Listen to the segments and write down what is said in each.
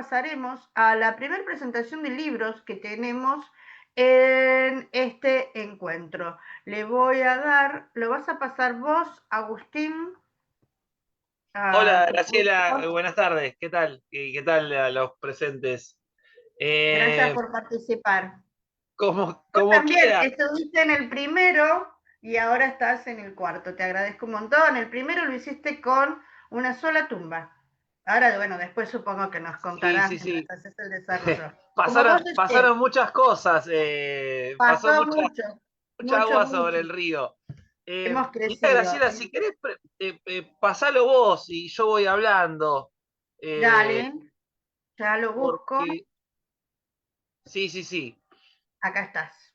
pasaremos a la primera presentación de libros que tenemos en este encuentro. Le voy a dar, lo vas a pasar vos, Agustín, a Hola, tu Graciela, gusto. buenas tardes. ¿Qué tal? ¿Qué tal a los presentes? Gracias Eh, por participar. Vos como también quiera. estuviste en el primero y ahora estás en el cuarto. Te agradezco un montón. El primero lo hiciste con una sola tumba. Ahora, bueno, después supongo que nos Sí, contarás sí, mientras sí. haces el desarrollo. Como vos Pasaron estés, muchas cosas, pasó pasó mucho, mucha mucho, agua sobre mucho. el río. Hemos Mira, crecido. Graciela, si querés, pasalo vos y yo voy hablando. Dale, eh, ya lo busco. porque, sí, sí, sí. Acá estás.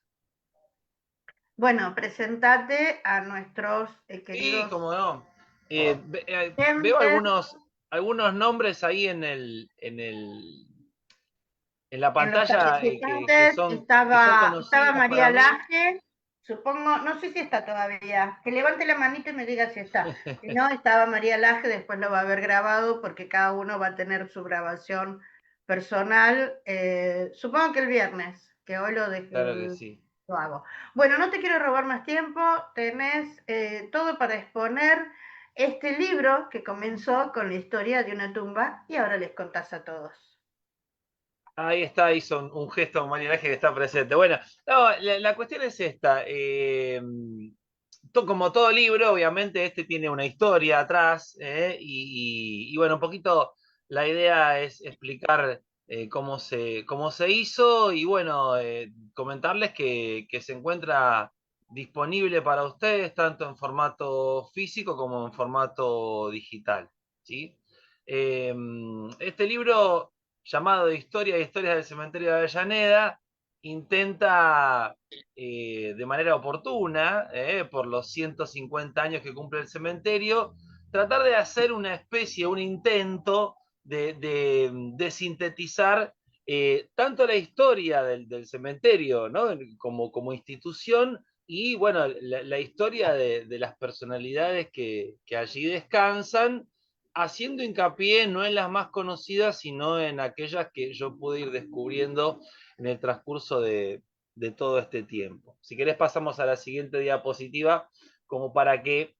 Bueno, presentate a nuestros Sí, queridos cómo no. Veo oyentes. algunos nombres ahí en la En los pantalla participantes que son estaba conocidos María para mí. Laje, supongo, no sé si está todavía, que levante la manita y me diga si está. Si no, estaba María Laje, después lo va a haber grabado porque cada uno va a tener su grabación personal, supongo que el viernes, que hoy Claro que sí. lo hago. Bueno, no te quiero robar más tiempo, tenés todo para exponer este libro que comenzó con la historia de una tumba y ahora les contás a todos. Ahí está, hizo un gesto de homenaje que está presente. Bueno, no, la cuestión es esta. Como todo libro, obviamente este tiene una historia atrás, y bueno, un poquito la idea es explicar cómo se hizo y bueno, comentarles que se encuentra disponible para ustedes tanto en formato físico como en formato digital, ¿sí? Eh, este libro llamado Historia y Historias del Cementerio de Avellaneda intenta de manera oportuna, por los 150 años que cumple el cementerio, tratar de hacer una especie, un intento de sintetizar tanto la historia del cementerio, ¿no? Como institución y bueno, la historia de las personalidades que allí descansan, haciendo hincapié no en las más conocidas, sino en aquellas que yo pude ir descubriendo en el transcurso de todo este tiempo. Si querés pasamos a la siguiente diapositiva como para que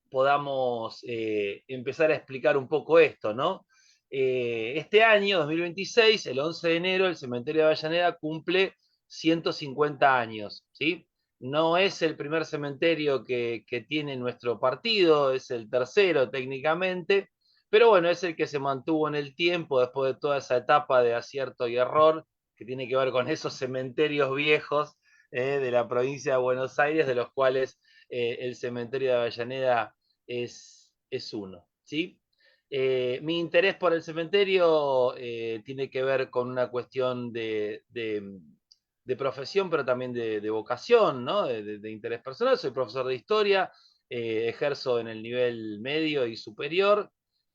podamos empezar a explicar un poco esto, ¿no? Este año, 2026, el 11 de enero, el cementerio de Avellaneda cumple 150 años, ¿sí? No es el primer cementerio que tiene nuestro partido, es el tercero técnicamente, pero bueno, es el que se mantuvo en el tiempo después de toda esa etapa de acierto y error que tiene que ver con esos cementerios viejos de la provincia de Buenos Aires, de los cuales el cementerio de Avellaneda es uno, ¿sí? Mi interés por el cementerio tiene que ver con una cuestión de profesión, pero también de vocación, ¿no? De interés personal. Soy profesor de historia, ejerzo en el nivel medio y superior,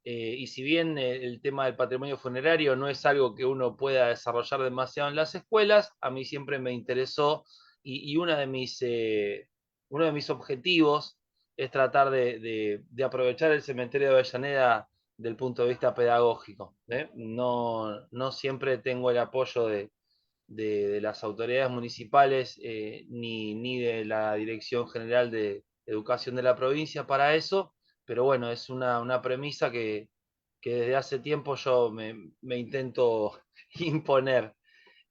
y si bien el tema del patrimonio funerario no es algo que uno pueda desarrollar demasiado en las escuelas, a mí siempre me interesó y uno de mis objetivos es tratar de aprovechar el cementerio de Avellaneda del punto de vista pedagógico. No, no siempre tengo el apoyo de las autoridades municipales ni de la Dirección General de Educación de la provincia para eso, pero bueno, es una premisa que desde hace tiempo yo me intento imponer.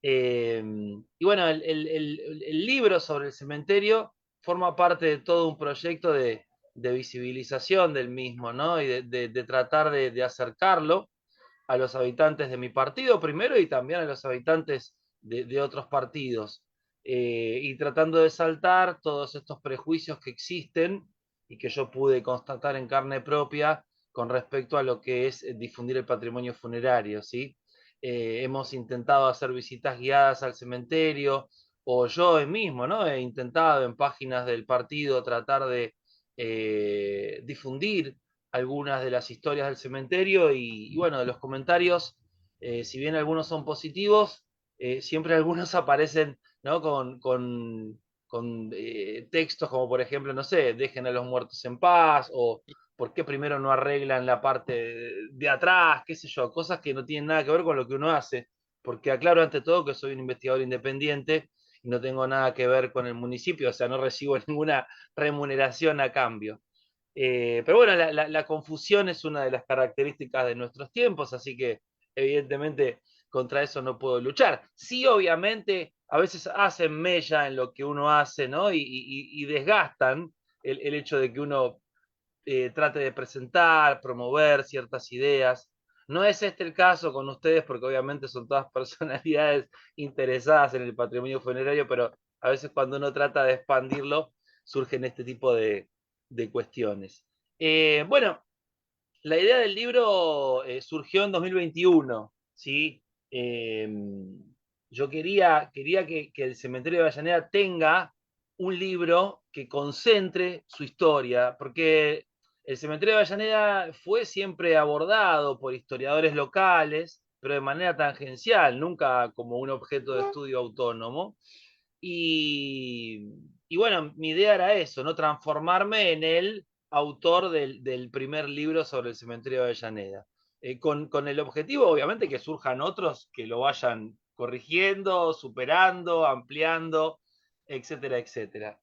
Y bueno, el libro sobre el cementerio forma parte de todo un proyecto de visibilización del mismo, ¿no? Y de tratar de acercarlo a los habitantes de mi partido primero y también a los habitantes de otros partidos. Y tratando de saltar todos estos prejuicios que existen y que yo pude constatar en carne propia con respecto a lo que es difundir el patrimonio funerario, ¿sí? Hemos intentado hacer visitas guiadas al cementerio, o yo mismo, ¿no? He intentado en páginas del partido tratar de difundir algunas de las historias del cementerio y bueno, de los comentarios, si bien algunos son positivos, siempre algunos aparecen, ¿no? con textos como por ejemplo, no sé, dejen a los muertos en paz o ¿por qué primero no arreglan la parte de atrás? ¿Qué sé yo? Cosas que no tienen nada que ver con lo que uno hace. Porque aclaro ante todo que soy un investigador independiente y no tengo nada que ver con el municipio, o sea, no recibo ninguna remuneración a cambio. Pero bueno, la confusión es una de las características de nuestros tiempos, así que evidentemente contra eso no puedo luchar. Sí, obviamente, a veces hacen mella en lo que uno hace, ¿no? Y desgastan el hecho de que uno trate de presentar, promover ciertas ideas. No es este el caso con ustedes, porque obviamente son todas personalidades interesadas en el patrimonio funerario, pero a veces cuando uno trata de expandirlo, surgen este tipo de cuestiones. Bueno, la idea del libro surgió en 2021, ¿sí? Eh, yo quería que el Cementerio de Avellaneda tenga un libro que concentre su historia, porque el Cementerio de Avellaneda fue siempre abordado por historiadores locales, pero de manera tangencial, nunca como un objeto de estudio autónomo. Y, y bueno, mi idea era eso, ¿no? Transformarme en el autor del primer libro sobre el cementerio de Avellaneda. Con el objetivo, obviamente, que surjan otros que lo vayan corrigiendo, superando, ampliando, etcétera, etcétera.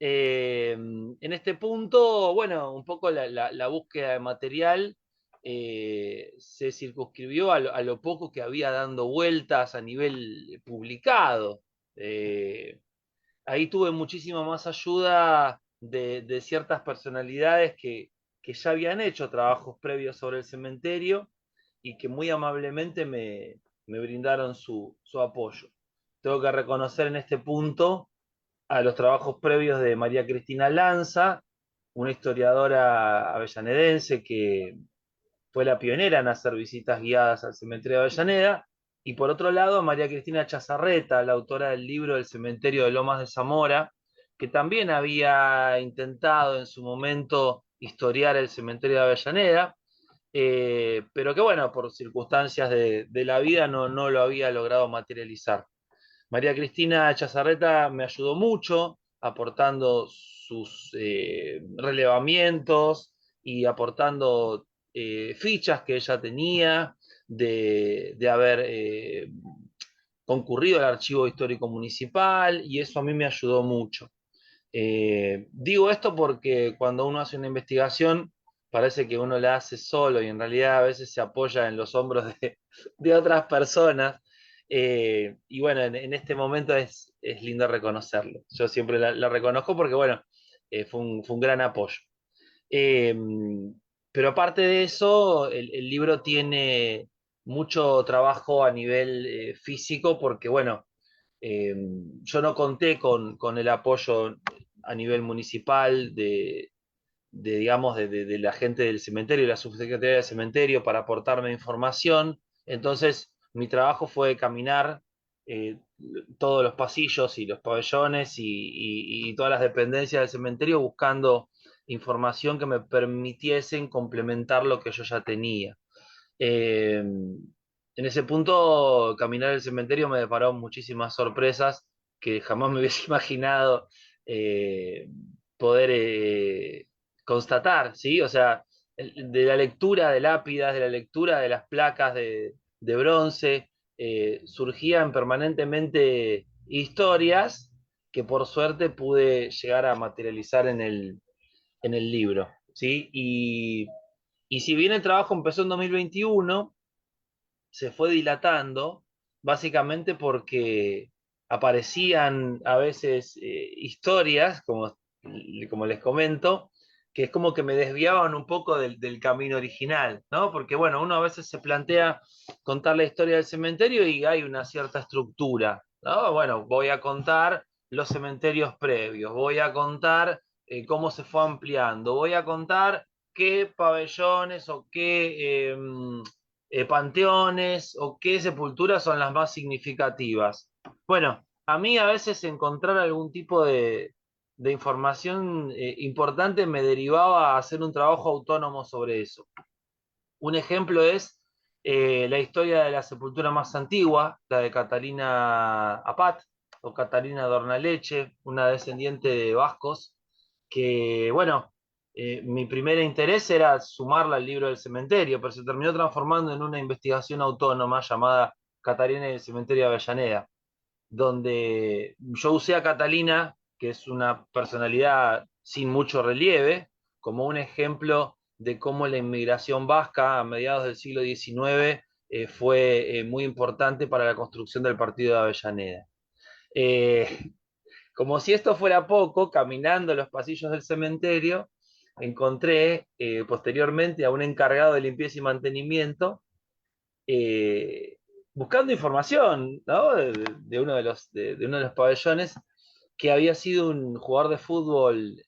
En este punto, bueno, un poco la búsqueda de material se circunscribió a lo poco que había dando vueltas a nivel publicado. Eh, Ahí tuve muchísima más ayuda de ciertas personalidades que ya habían hecho trabajos previos sobre el cementerio y que muy amablemente me brindaron su apoyo. Tengo que reconocer en este punto a los trabajos previos de María Cristina Lanza, una historiadora avellanedense que fue la pionera en hacer visitas guiadas al cementerio de Avellaneda, y por otro lado María Cristina Chazarreta, la autora del libro del cementerio de Lomas de Zamora, que también había intentado en su momento historiar el cementerio de Avellaneda, pero que bueno, por circunstancias de la vida no lo había logrado materializar. María Cristina Chazarreta me ayudó mucho, aportando sus relevamientos y aportando fichas que ella tenía de haber concurrido al Archivo Histórico Municipal, y eso a mí me ayudó mucho. Digo esto porque cuando uno hace una investigación parece que uno la hace solo y en realidad a veces se apoya en los hombros de otras personas. Y bueno, en este momento es lindo reconocerlo. Yo siempre la reconozco porque bueno, fue un gran apoyo. Eh, pero aparte de eso, el libro tiene mucho trabajo a nivel físico porque bueno, eh, yo no conté con el apoyo a nivel municipal digamos, de la gente del cementerio y la subsecretaría del cementerio para aportarme información. Entonces, mi trabajo fue caminar eh, todos los pasillos y los pabellones y todas las dependencias del cementerio buscando información que me permitiesen complementar lo que yo ya tenía. En ese punto, caminar el cementerio me deparó muchísimas sorpresas que jamás me hubiese imaginado eh, poder constatar, ¿sí? O sea, de la lectura de lápidas, de la lectura de las placas de bronce, surgían permanentemente historias que por suerte pude llegar a materializar en el libro, ¿sí? Y si bien el trabajo empezó en 2021, se fue dilatando, básicamente porque aparecían a veces historias, como les comento, que es como que me desviaban un poco del camino original, ¿no? Porque bueno, uno a veces se plantea contar la historia del cementerio y hay una cierta estructura, ¿no? Bueno, voy a contar los cementerios previos, voy a contar cómo se fue ampliando, voy a contar qué pabellones o qué panteones o qué sepulturas son las más significativas. Bueno, a mí a veces encontrar algún tipo de información importante me derivaba a hacer un trabajo autónomo sobre eso. Un ejemplo es la historia de la sepultura más antigua, la de Catalina Apat o Catalina Dornaleche, una descendiente de vascos, que, bueno, mi primer interés era sumarla al libro del cementerio, pero se terminó transformando en una investigación autónoma llamada Catalina y el cementerio de Avellaneda, donde yo usé a Catalina, que es una personalidad sin mucho relieve, como un ejemplo de cómo la inmigración vasca a mediados del siglo XIX fue muy importante para la construcción del partido de Avellaneda. Eh, Como si esto fuera poco, caminando los pasillos del cementerio, encontré posteriormente a un encargado de limpieza y mantenimiento eh, buscando información, ¿no? De uno de uno de los pabellones, que había sido un jugador de fútbol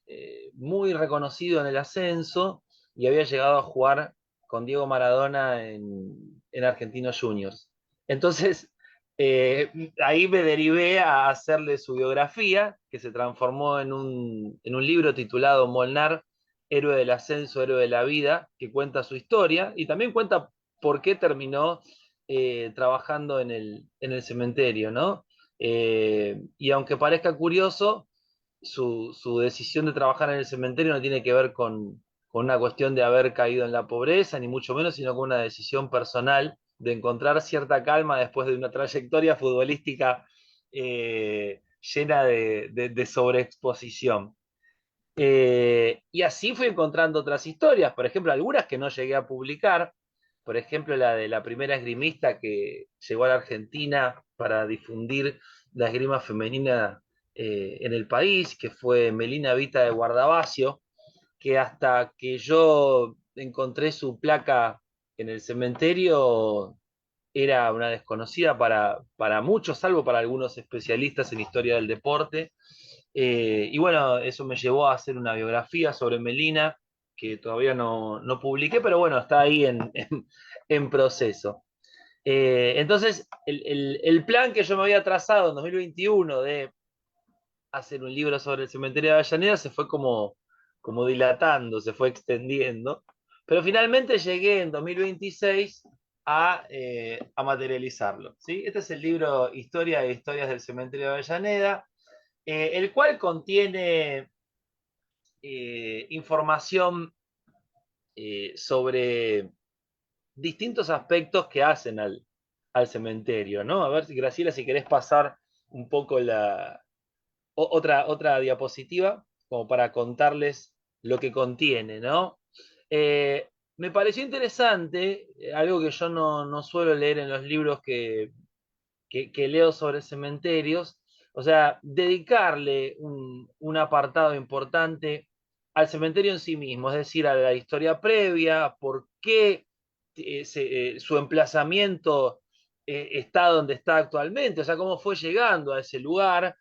muy reconocido en el ascenso y había llegado a jugar con Diego Maradona en Argentinos Juniors. Entonces, ahí me derivé a hacerle su biografía, que se transformó en un libro titulado Molnar, Héroe del Ascenso, Héroe de la Vida, que cuenta su historia y también cuenta por qué terminó trabajando en el cementerio, ¿no? Y aunque parezca curioso, su decisión de trabajar en el cementerio no tiene que ver con una cuestión de haber caído en la pobreza, ni mucho menos, sino con una decisión personal de encontrar cierta calma después de una trayectoria futbolística llena de sobreexposición. Y así fui encontrando otras historias, por ejemplo, algunas que no llegué a publicar, por ejemplo, la de la primera esgrimista que llegó a la Argentina para difundir la esgrima femenina en el país, que fue Melina Vita de Guardavasio, que hasta que yo encontré su placa en el cementerio era una desconocida para muchos, salvo para algunos especialistas en historia del deporte. Y bueno, eso me llevó a hacer una biografía sobre Melina, que todavía no publiqué, pero bueno, está ahí en proceso. Entonces, el plan que yo me había trazado en 2021 de hacer un libro sobre el cementerio de Avellaneda se fue como dilatando, se fue extendiendo, pero finalmente llegué en 2026 a materializarlo. ¿Sí? Este es el libro Historia e Historias del Cementerio de Avellaneda, el cual contiene información sobre distintos aspectos que hacen al cementerio, ¿no? A ver, Graciela, si querés pasar un poco otra diapositiva, como para contarles lo que contiene, ¿no? Me pareció interesante, algo que yo no suelo leer en los libros que leo sobre cementerios, o sea, dedicarle un apartado importante al cementerio en sí mismo, es decir, a la historia previa, por qué su emplazamiento está donde está actualmente, o sea, cómo fue llegando a ese lugar,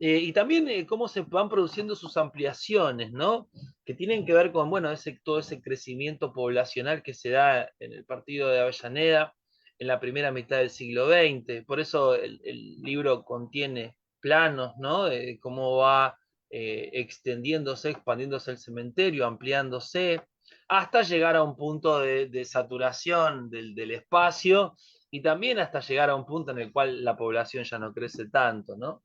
y también cómo se van produciendo sus ampliaciones, ¿no? Que tienen que ver con, bueno, todo ese crecimiento poblacional que se da en el partido de Avellaneda, en la primera mitad del siglo XX. Por eso el libro contiene planos, ¿no? De cómo va extendiéndose, expandiéndose el cementerio, ampliándose, hasta llegar a un punto de saturación del espacio y también hasta llegar a un punto en el cual la población ya no crece tanto, ¿no?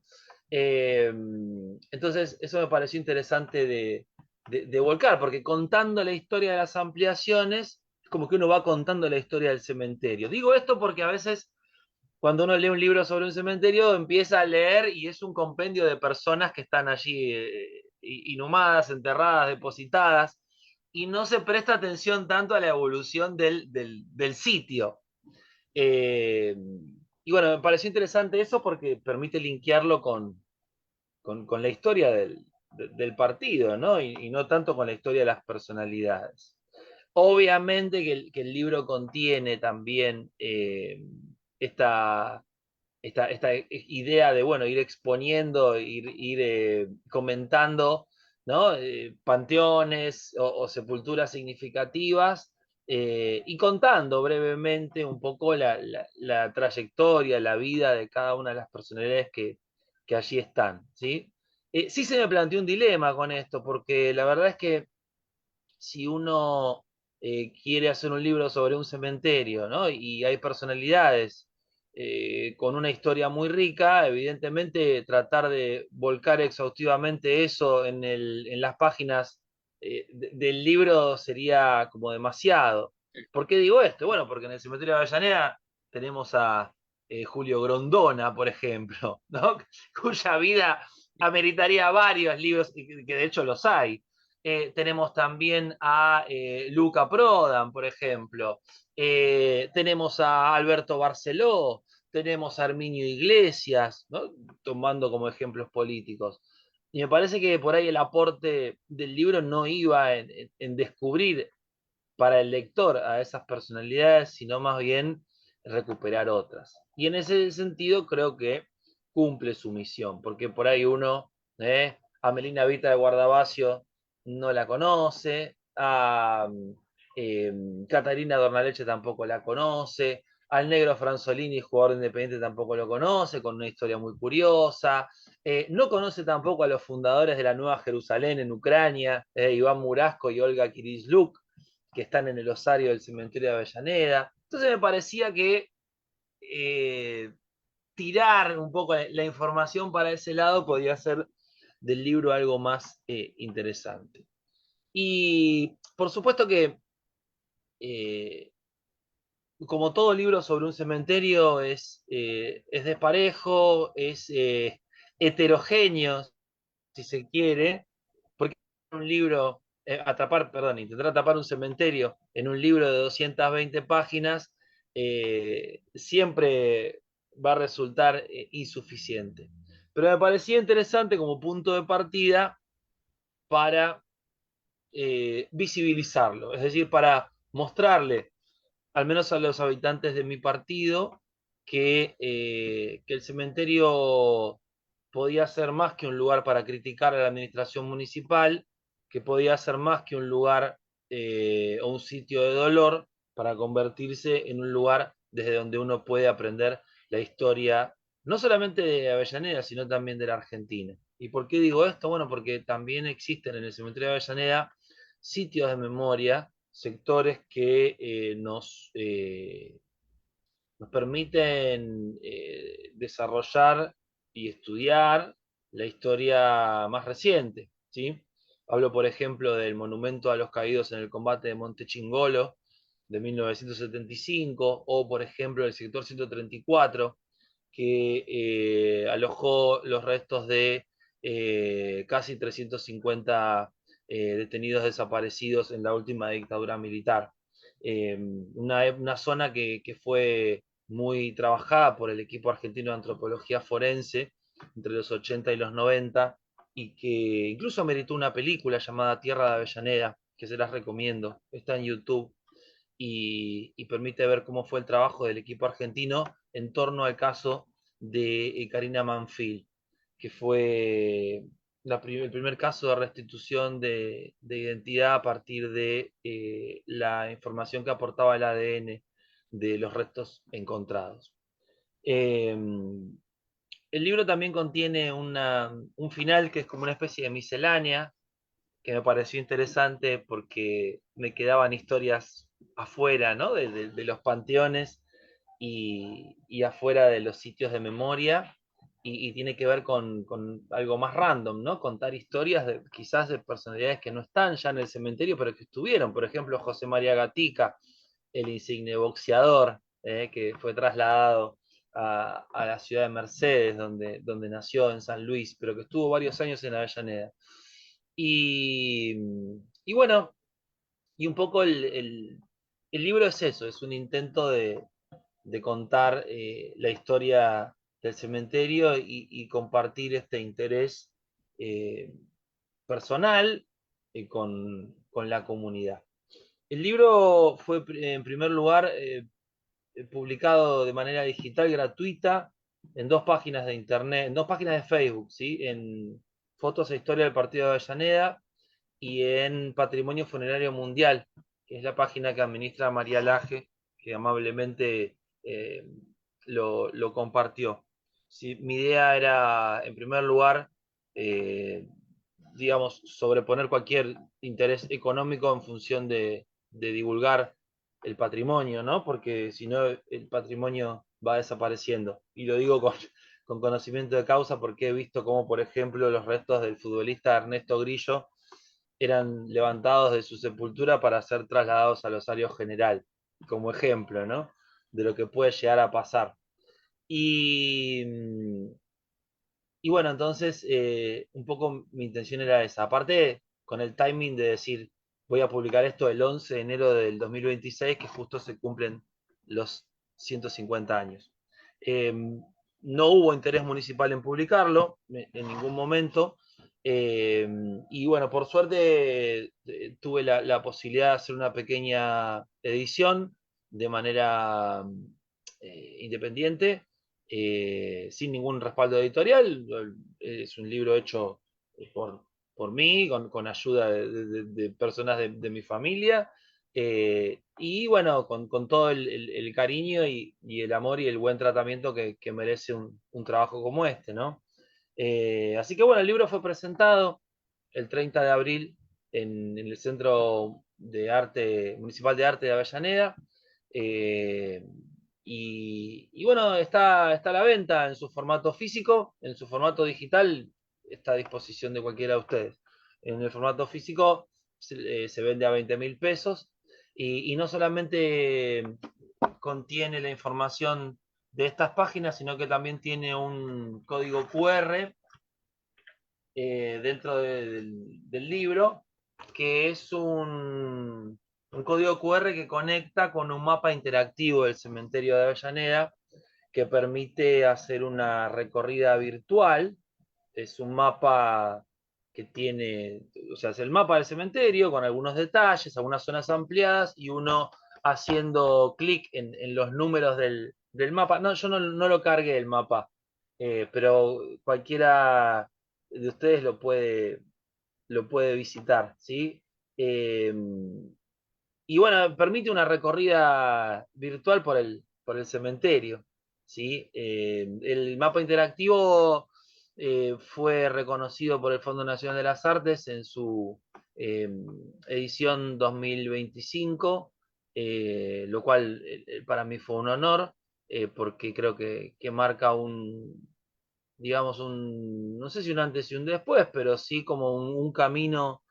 Entonces, eso me pareció interesante de volcar, porque contando la historia de las ampliaciones, es como que uno va contando la historia del cementerio. Digo esto porque a veces cuando uno lee un libro sobre un cementerio empieza a leer y es un compendio de personas que están allí inhumadas, enterradas, depositadas, y no se presta atención tanto a la evolución del sitio. Eh, y bueno, me pareció interesante eso porque permite linkearlo con la historia del partido, ¿no? Y no tanto con la historia de las personalidades. Obviamente que el libro contiene también esta, esta idea de, bueno, ir exponiendo, ir comentando, ¿no? Panteones o sepulturas significativas y contando brevemente un poco la trayectoria, la vida de cada una de las personalidades que allí están, ¿sí? Sí se me planteó un dilema con esto, porque la verdad es que si uno quiere hacer un libro sobre un cementerio, ¿no? Y hay personalidades con una historia muy rica, evidentemente tratar de volcar exhaustivamente eso en las páginas del libro sería como demasiado. ¿Por qué digo esto? Bueno, porque en el cementerio de Avellaneda tenemos a Julio Grondona, por ejemplo, ¿no? Cuya vida ameritaría varios libros, y que de hecho los hay. Tenemos también a Luca Prodan, por ejemplo. Tenemos a Alberto Barceló, tenemos a Arminio Iglesias, ¿no? Tomando como ejemplos políticos. Y me parece que por ahí el aporte del libro no iba en descubrir para el lector a esas personalidades, sino más bien recuperar otras. Y en ese sentido creo que cumple su misión, porque por ahí uno, a Melina Vita de Guardavasio no la conoce, a Catarina Dornaleche tampoco la conoce, al negro Franzolini, jugador independiente, tampoco lo conoce, con una historia muy curiosa. No conoce tampoco a los fundadores de la Nueva Jerusalén en Ucrania, Iván Murasco y Olga Kiriljuk, que están en el osario del cementerio de Avellaneda. Entonces me parecía que tirar un poco la información para ese lado podía ser del libro algo más interesante. Y por supuesto que, eh, como todo libro sobre un cementerio, es desparejo, es heterogéneo, si se quiere, porque un libro, intentar atrapar un cementerio en un libro de 220 páginas siempre va a resultar insuficiente. Pero me parecía interesante como punto de partida para visibilizarlo, es decir, para mostrarle, al menos a los habitantes de mi partido, que el cementerio podía ser más que un lugar para criticar a la administración municipal, que podía ser más que un lugar o un sitio de dolor para convertirse en un lugar desde donde uno puede aprender la historia, no solamente de Avellaneda, sino también de la Argentina. ¿Y por qué digo esto? Bueno, porque también existen en el cementerio de Avellaneda sitios de memoria, sectores que nos permiten desarrollar y estudiar la historia más reciente, ¿sí? Hablo, por ejemplo, del monumento a los caídos en el combate de Monte Chingolo de 1975, o por ejemplo el sector 134, que alojó los restos de casi 350 detenidos desaparecidos en la última dictadura militar. Una zona que fue muy trabajada por el equipo argentino de antropología forense entre los 80 y los 90, y que incluso meritó una película llamada Tierra de Avellaneda, que se las recomiendo, está en YouTube, y permite ver cómo fue el trabajo del equipo argentino en torno al caso de Karina Manfil, que fue el primer caso de restitución de identidad a partir de la información que aportaba el ADN de los restos encontrados. Eh, el libro también contiene un final que es como una especie de miscelánea, que me pareció interesante porque me quedaban historias afuera, ¿no? De los panteones y afuera de los sitios de memoria, y tiene que ver con algo más random, ¿no? Contar historias quizás de personalidades que no están ya en el cementerio, pero que estuvieron. Por ejemplo, José María Gatica, el insigne boxeador, que fue trasladado a la ciudad de Mercedes, donde nació en San Luis, pero que estuvo varios años en Avellaneda. Y, y bueno, y un poco el libro es eso, es un intento de contar la historia del cementerio y compartir este interés eh, personal con la comunidad. El libro fue, en primer lugar, publicado de manera digital gratuita en dos páginas de internet, en dos páginas de Facebook, ¿sí? En Fotos e Historia del Partido de Avellaneda y en Patrimonio Funerario Mundial, que es la página que administra María Laje, que amablemente eh, lo compartió. Sí, mi idea era, en primer lugar, eh, digamos, sobreponer cualquier interés económico en función de divulgar el patrimonio, ¿no? Porque si no, el patrimonio va desapareciendo. Y lo digo con conocimiento de causa, porque he visto cómo, por ejemplo, los restos del futbolista Ernesto Grillo eran levantados de su sepultura para ser trasladados al osario general, como ejemplo, ¿no? De lo que puede llegar a pasar. Y, y bueno, entonces un poco mi intención era esa. Aparte, con el timing de decir, voy a publicar esto el 11 de enero del 2026, que justo se cumplen los 150 años. Eh, no hubo interés municipal en publicarlo en ningún momento. eh, y bueno, por suerte tuve la posibilidad de hacer una pequeña edición de manera independiente, sin ningún respaldo editorial. Es un libro hecho por mí, con ayuda de personas de mi familia. Y bueno, con todo el cariño y el amor y el buen tratamiento que merece un trabajo como este, ¿no? Así que bueno, el libro fue presentado el 30 de abril en el Centro de Arte Municipal de Arte de Avellaneda. Eh, y bueno, está a la venta en su formato físico, en su formato digital está a disposición de cualquiera de ustedes. En el formato físico se vende a 20.000 pesos y no solamente contiene la información de estas páginas, sino que también tiene un código QR dentro del libro, que es un código QR que conecta con un mapa interactivo del cementerio de Avellaneda, que permite hacer una recorrida virtual. Es un mapa que tiene, o sea, es el mapa del cementerio con algunos detalles, algunas zonas ampliadas y uno haciendo clic en los números del mapa. No, yo no lo cargué el mapa, pero cualquiera de ustedes lo puede visitar, ¿sí? Eh, y bueno, permite una recorrida virtual por el cementerio, ¿sí? El mapa interactivo fue reconocido por el Fondo Nacional de las Artes en su eh, edición 2025, lo cual para mí fue un honor, porque creo que marca digamos, no sé si un antes y un después, pero sí como un camino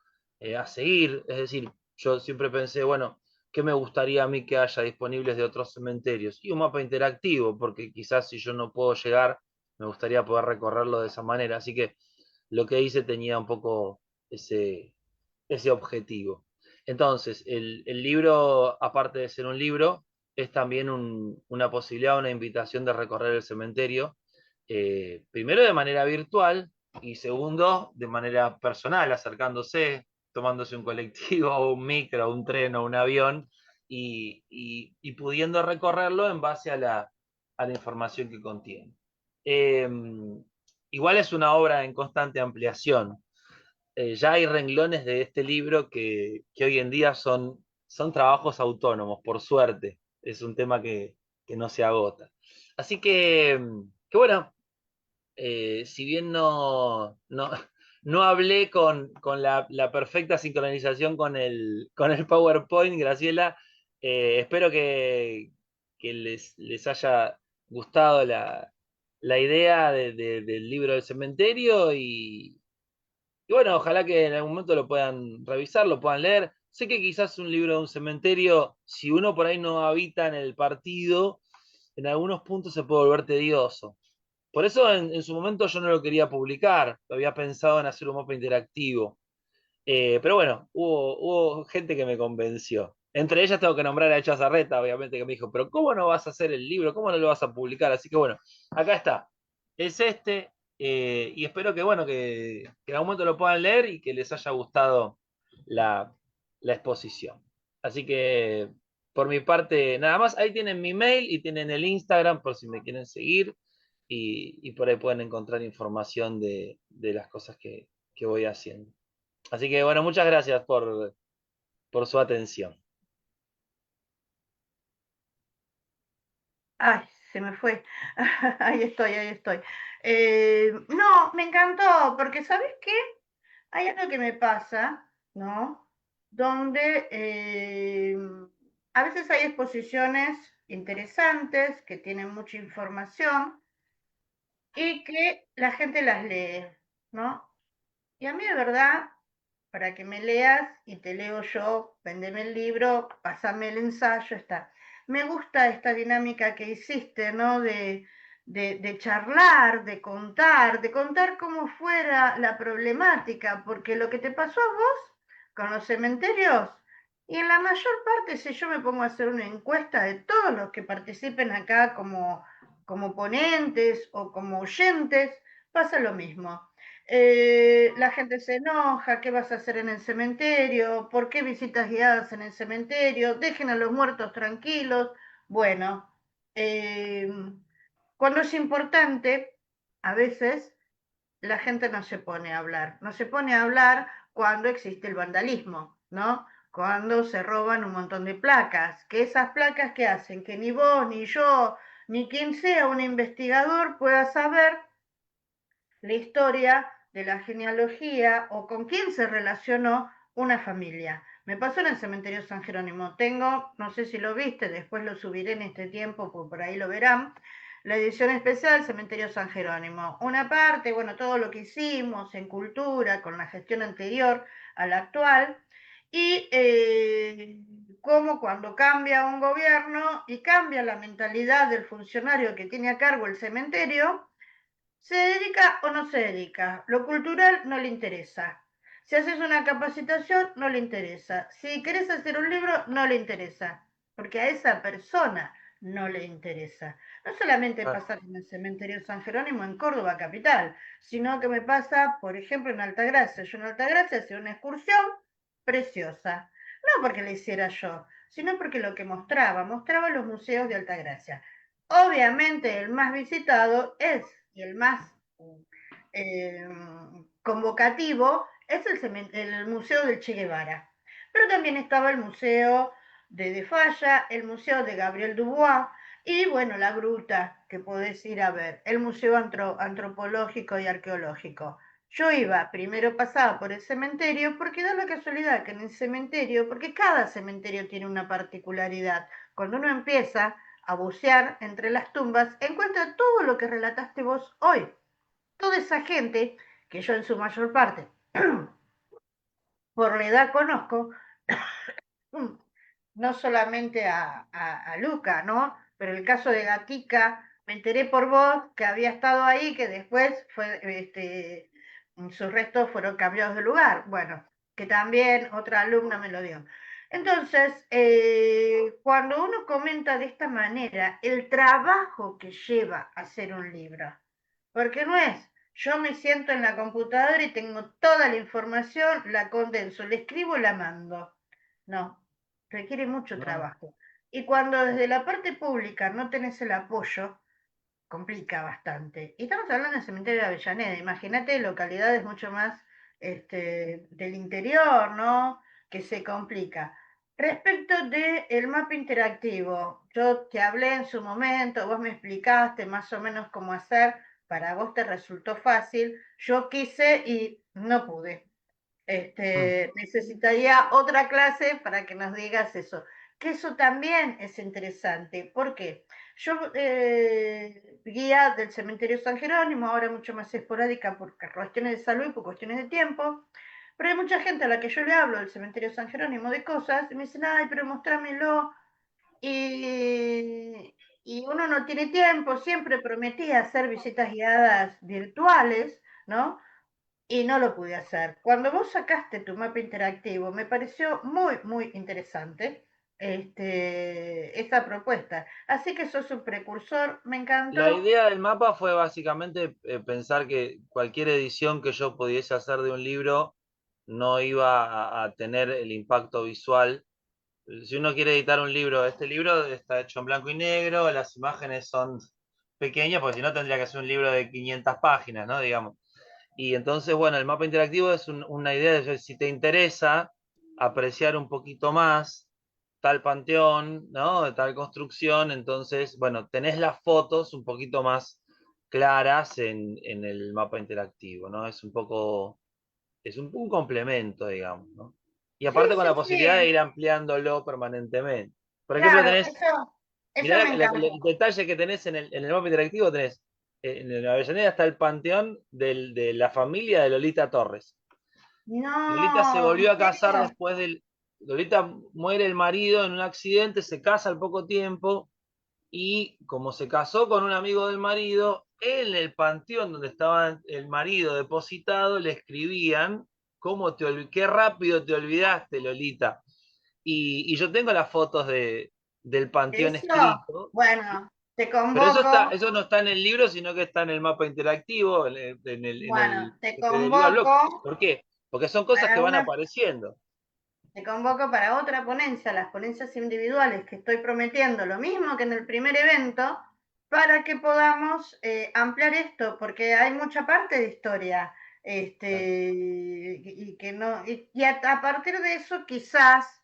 a seguir. Es decir, yo siempre pensé, bueno, ¿qué me gustaría a mí que haya disponibles de otros cementerios? Y un mapa interactivo, porque quizás si yo no puedo llegar, me gustaría poder recorrerlo de esa manera. Así que lo que hice tenía un poco ese, ese objetivo. Entonces, el libro, aparte de ser un libro, es también una posibilidad, una invitación de recorrer el cementerio, primero de manera virtual y segundo de manera personal, acercándose, tomándose un colectivo o un micro, un tren o un avión y pudiendo recorrerlo en base a la información que contiene. Eh, igual es una obra en constante ampliación. Ya hay renglones de este libro que hoy en día son trabajos autónomos, por suerte. Es un tema que no se agota. Así que bueno, si bien no hablé con la perfecta sincronización con el PowerPoint, Graciela, espero que les haya gustado la idea del libro del cementerio y bueno, ojalá que en algún momento lo puedan revisar, lo puedan leer. Sé que quizás un libro de un cementerio, si uno por ahí no habita en el partido, en algunos puntos se puede volver tedioso. Por eso en su momento yo no lo quería publicar, lo había pensado en hacer un mapa interactivo. Pero bueno, hubo gente que me convenció. Entre ellas tengo que nombrar a Echa Zarreta, obviamente, que me dijo, pero ¿cómo no vas a hacer el libro? ¿Cómo no lo vas a publicar? Así que bueno, acá está. Es este, y espero que bueno, que en algún momento lo puedan leer y que les haya gustado la, la exposición. Así que por mi parte, nada más, ahí tienen mi mail y tienen el Instagram por si me quieren seguir y por ahí pueden encontrar información de las cosas que voy haciendo. Así que bueno, muchas gracias por su atención. Ay, se me fue. Ahí estoy, ahí estoy. No, me encantó, porque ¿sabes qué? Hay algo que me pasa, ¿no? Donde a veces hay exposiciones interesantes que tienen mucha información y que la gente las lee, ¿no? Y a mí de verdad para que me leas y te leo yo, vendeme el libro, pásame el ensayo, está. Me gusta esta dinámica que hiciste, ¿no? De charlar, de contar cómo fuera la problemática, porque lo que te pasó a vos con los cementerios, y en la mayor parte, si yo me pongo a hacer una encuesta de todos los que participen acá como ponentes o como oyentes, pasa lo mismo. La gente se enoja, ¿qué vas a hacer en el cementerio? ¿Por qué visitas guiadas en el cementerio? Dejen a los muertos tranquilos. Bueno, eh, cuando es importante, a veces la gente no se pone a hablar. No se pone a hablar cuando existe el vandalismo, ¿no? Cuando se roban un montón de placas, que esas placas que hacen que ni vos, ni yo, ni quien sea un investigador pueda saber la historia de la genealogía o con quién se relacionó una familia. Me pasó en el cementerio San Jerónimo. Tengo, no sé si lo viste, después lo subiré en este tiempo, por ahí lo verán, la edición especial del cementerio San Jerónimo. Una parte, bueno, todo lo que hicimos en cultura con la gestión anterior a la actual y cómo cuando cambia un gobierno y cambia la mentalidad del funcionario que tiene a cargo el cementerio, ¿se dedica o no se dedica? Lo cultural no le interesa. Si haces una capacitación, no le interesa. Si querés hacer un libro, no le interesa. Porque a esa persona no le interesa. No solamente Ah, pasa en el cementerio San Jerónimo en Córdoba capital, sino que me pasa, por ejemplo, en Altagracia. Yo en Altagracia hacía una excursión preciosa. No porque la hiciera yo, sino porque lo que mostraba los museos de Altagracia. Obviamente el más visitado es y el más eh, convocativo es el Museo del Che Guevara. Pero también estaba el Museo de Falla, el Museo de Gabriel Dubois y, bueno, la Gruta, que podés ir a ver, el Museo Antropológico y Arqueológico. Yo iba, primero pasaba por el cementerio, porque da la casualidad que en el cementerio, porque cada cementerio tiene una particularidad, cuando uno empieza a bucear entre las tumbas, encuentra todo lo que relataste vos hoy. Toda esa gente, que yo en su mayor parte por la edad conozco, no solamente a Luca, ¿no? Pero el caso de Gatica, me enteré por vos que había estado ahí, que después sus restos fueron cambiados de lugar. Bueno, que también otra alumna me lo dio. Entonces, cuando uno comenta de esta manera el trabajo que lleva a hacer un libro, porque no es, yo me siento en la computadora y tengo toda la información, la condenso, la escribo y la mando. No, requiere mucho no. trabajo. Y cuando desde la parte pública no tenés el apoyo, complica bastante. Y estamos hablando del cementerio de Avellaneda, imagínate localidades mucho más del interior, ¿no? Que se complica. Respecto del mapa interactivo, yo te hablé en su momento, vos me explicaste más o menos cómo hacer, para vos te resultó fácil, yo quise y no pude. Mm. Necesitaría otra clase para que nos digas eso. Que eso también es interesante. ¿Por qué? Yo, guía del cementerio San Jerónimo, ahora mucho más esporádica por cuestiones de salud y por cuestiones de tiempo, pero hay mucha gente a la que yo le hablo del cementerio San Jerónimo de cosas y me dicen, ay, pero mostrámelo. Y uno no tiene tiempo, siempre prometía hacer visitas guiadas virtuales, ¿no? Y no lo pude hacer. Cuando vos sacaste tu mapa interactivo, me pareció muy, muy interesante esta propuesta. Así que sos un precursor, me La encantó. idea del mapa fue básicamente pensar que cualquier edición que yo pudiese hacer de un libro no iba a tener el impacto visual. Si uno quiere editar un libro, este libro está hecho en blanco y negro, las imágenes son pequeñas, porque si no tendría que ser un libro de 500 páginas, ¿no? Digamos. Y entonces, bueno, el mapa interactivo es una idea de si te interesa apreciar un poquito más tal panteón, ¿no? De tal construcción, entonces, bueno, tenés las fotos un poquito más claras en el mapa interactivo, ¿no? Es un complemento, digamos, ¿no? Y Sí, aparte con sí, la posibilidad de sí, ir ampliándolo permanentemente. Por ejemplo, claro, tenés, eso mirá me encantó. el detalle que tenés en el mapa interactivo, tenés, en la Avellaneda está el panteón de la familia de Lolita Torres. Lolita se No, ¿en volvió a casar serio? después del... Lolita muere el marido en un accidente, se casa al poco tiempo y como se casó con un amigo del marido, en el panteón donde estaba el marido depositado le escribían, qué rápido te olvidaste, Lolita. Y yo tengo las fotos del panteón Eso, escrito, bueno, te pero convoco, eso no está en el libro, sino que está en el mapa interactivo, en el bueno, te que te deriva al blog. convoco ¿Por qué? Porque son cosas que para van una, apareciendo. te convoco para otra ponencia, las ponencias individuales que estoy prometiendo, lo mismo que en el primer evento, para que podamos ampliar esto, porque hay mucha parte de historia, y que no, y a partir de eso quizás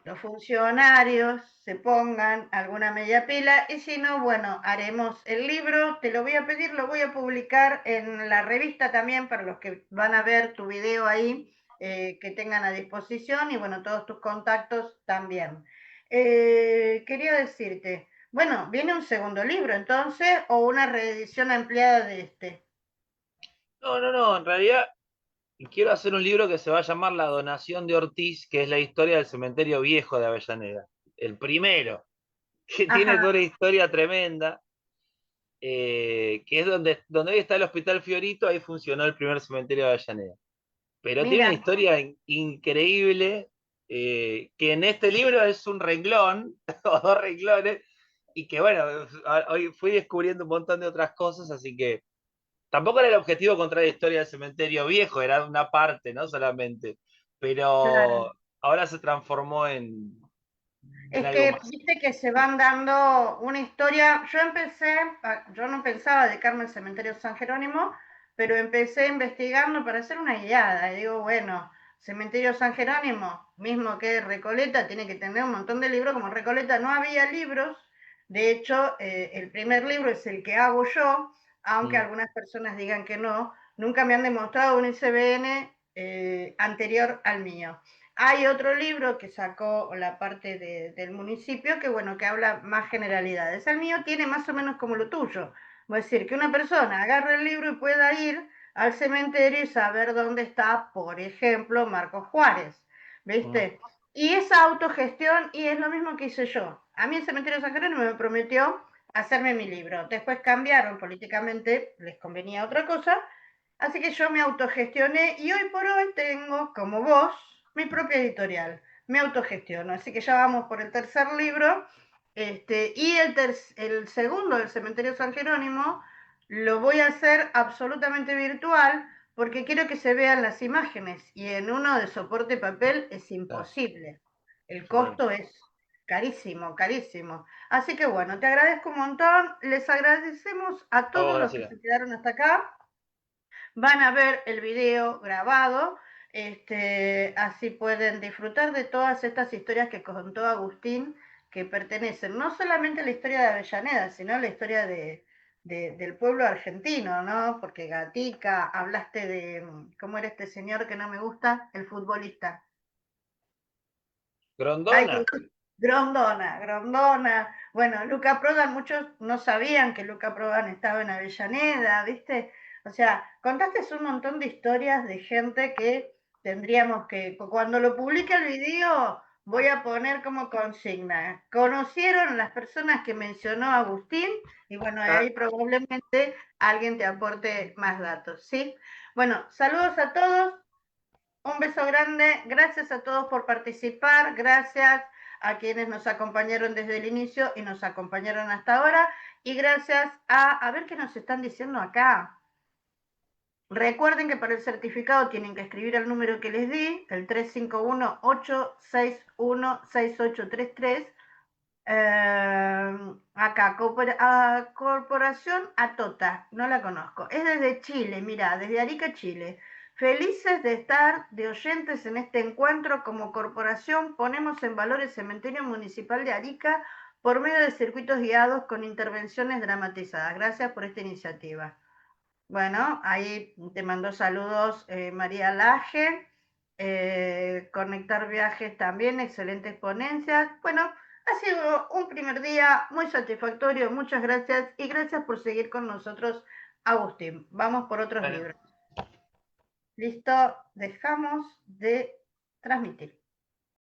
los funcionarios se pongan alguna media pila y si no, bueno, haremos el libro, te lo voy a pedir, lo voy a publicar en la revista también para los que van a ver tu video ahí, que tengan a disposición y bueno, todos tus contactos también. Quería decirte, bueno, viene un segundo libro entonces o una reedición ampliada de este. No, no, no, en realidad quiero hacer un libro que se va a llamar La donación de Ortiz, que es la historia del cementerio viejo de Avellaneda. El primero, que tiene toda Ajá, una historia tremenda, que es donde hoy está el Hospital Fiorito, ahí funcionó el primer cementerio de Avellaneda. Pero tiene una mira, historia increíble, que en este libro es un renglón, o dos renglones, y que bueno, hoy fui descubriendo un montón de otras cosas, así que tampoco era el objetivo contar la historia del cementerio viejo, era una parte, ¿no? Solamente. claro. Pero ahora se transformó en Es algo que, más. viste que se van dando una historia. Yo empecé, yo no pensaba dedicarme al cementerio San Jerónimo, pero empecé investigando para hacer una guiada. Y digo, bueno, cementerio San Jerónimo, mismo que Recoleta, tiene que tener un montón de libros. Como Recoleta no había libros, de hecho, el primer libro es el que hago yo, aunque Mm. algunas personas digan que no. Nunca me han demostrado un ICBN anterior al mío. Hay otro libro que sacó la parte del municipio que, bueno, que habla más generalidades. El mío tiene más o menos como lo tuyo. Es decir, que una persona agarre el libro y pueda ir al cementerio y saber dónde está, por ejemplo, Marcos Juárez. Mm. ¿Viste? Y esa autogestión, y es lo mismo que hice yo. A mí el cementerio de San Jerónimo me prometió hacerme mi libro. Después cambiaron políticamente, les convenía otra cosa, así que yo me autogestioné y hoy por hoy tengo, como vos, mi propia editorial. Me autogestiono. Así que ya vamos por el tercer libro. Y el segundo, del Cementerio San Jerónimo, lo voy a hacer absolutamente virtual porque quiero que se vean las imágenes y en uno de soporte papel es Claro. imposible. El Bueno, costo es carísimo, carísimo. Así que bueno, te agradezco un montón. Les agradecemos a a vos, todos los que Graciela. se quedaron hasta acá. Van a ver el video grabado, así pueden disfrutar de todas estas historias que contó Agustín, que pertenecen no solamente a la historia de Avellaneda, sino a la historia del pueblo argentino, ¿no? Porque Gatica, hablaste de, ¿cómo era este señor que no me gusta? El futbolista. Ay, Grondona. Grondona, Grondona. Bueno, Luca Prodan, muchos no sabían que Luca Prodan estaba en Avellaneda, ¿viste? O sea, contaste un montón de historias de gente que tendríamos que, cuando lo publique el video, voy a poner como consigna. Conocieron las personas que mencionó Agustín y bueno, Ah, ahí probablemente alguien te aporte más datos, ¿sí? Bueno, saludos a todos. Un beso grande, gracias a todos por participar, gracias a quienes nos acompañaron desde el inicio y nos acompañaron hasta ahora, y gracias a ver qué nos están diciendo acá. Recuerden que para el certificado tienen que escribir el número que les di, el 351-861-6833. Acá, Corporación Atota, no la conozco. Es desde Chile, mira, desde Arica, Chile. Felices de estar de oyentes en este encuentro. Como corporación ponemos en valor el Cementerio Municipal de Arica por medio de circuitos guiados con intervenciones dramatizadas. Gracias por esta iniciativa. Bueno, ahí te mando saludos María Laje, Conectar Viajes también, excelentes ponencias. Bueno, ha sido un primer día muy satisfactorio, muchas gracias y gracias por seguir con nosotros, Agustín. Vamos por otros bueno, libros. Listo, dejamos de transmitir.